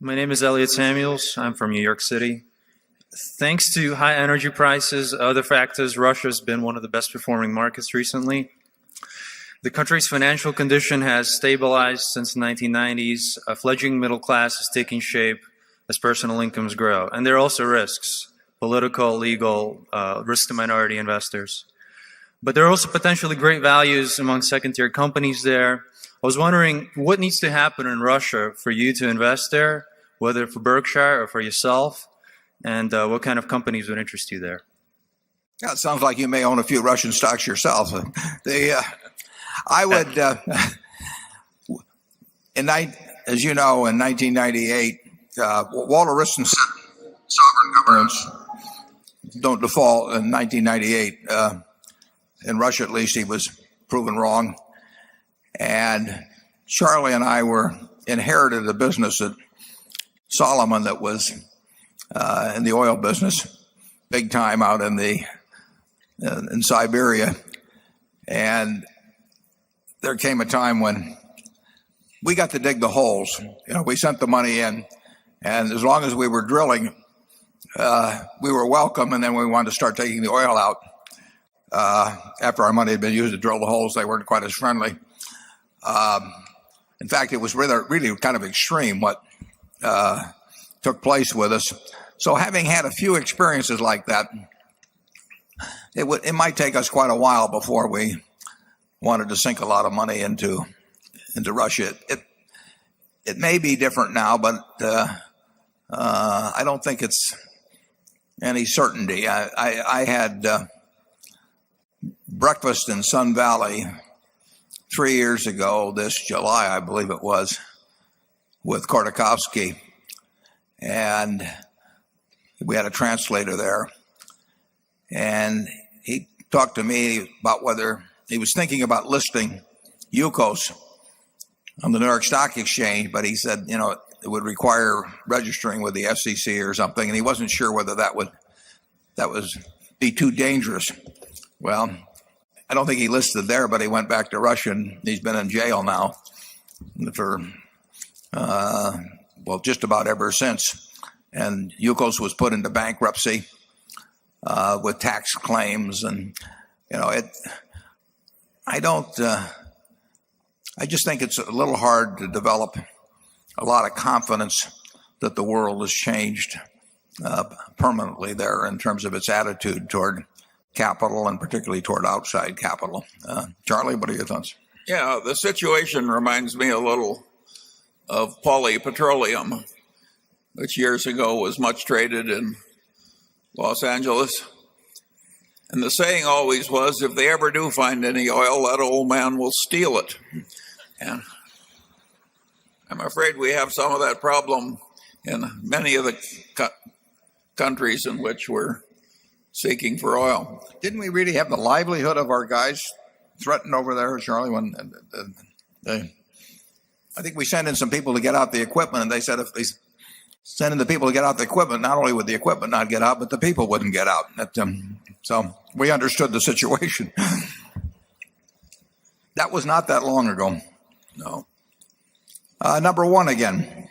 My name is Elliot Samuels. I'm from New York City. Thanks to high energy prices, other factors, Russia's been one of the best performing markets recently. The country's financial condition has stabilized since the 1990s. A fledgling middle class is taking shape as personal incomes grow. And there are also risks, political, legal, risk to minority investors. But there are also potentially great values among second-tier companies there. I was wondering what needs to happen in Russia for you to invest there, whether for Berkshire or for yourself, and what kind of companies would interest you there? Yeah, it sounds like you may own a few Russian stocks yourself. I would, as you know, in 1998, Walter Wriston said sovereign governments don't default in 1998. In Russia, at least, he was proven wrong. And Charlie and I inherited a business at Solomon that was in the oil business, big time out in Siberia. And there came a time when we got to dig the holes. We sent the money in, and as long as we were drilling, we were welcome. And then we wanted to start taking the oil out. After our money had been used to drill the holes, they weren't quite as friendly. In fact, it was really kind of extreme what took place with us. So having had a few experiences like that, it might take us quite a while before we wanted to sink a lot of money into Russia. It may be different now, but I don't think it's any certainty. I had breakfast in Sun Valley 3 years ago, this July, I believe it was, with Kordakovsky, and we had a translator there, and he talked to me about whether he was thinking about listing Yukos on the New York Stock Exchange, but he said, it would require registering with the FCC or something, and he wasn't sure whether that would be too dangerous. Well, I don't think he listed there, but he went back to Russia, and he's been in jail now for, just about ever since. And Yukos was put into bankruptcy with tax claims, and I just think it's a little hard to develop a lot of confidence that the world has changed permanently there in terms of its attitude toward capital and particularly toward outside capital. Charlie, what are your thoughts? Yeah, the situation reminds me a little of polypetroleum, which years ago was much traded in Los Angeles. And the saying always was, if they ever do find any oil, that old man will steal it. And I'm afraid we have some of that problem in many of the countries in which we're seeking for oil. Didn't we really have the livelihood of our guys threatened over there, Charlie? I think we sent in some people to get out the equipment, and they said if they sent in the people to get out the equipment, not only would the equipment not get out, but the people wouldn't get out. So we understood the situation. That was not that long ago. No. Number one again.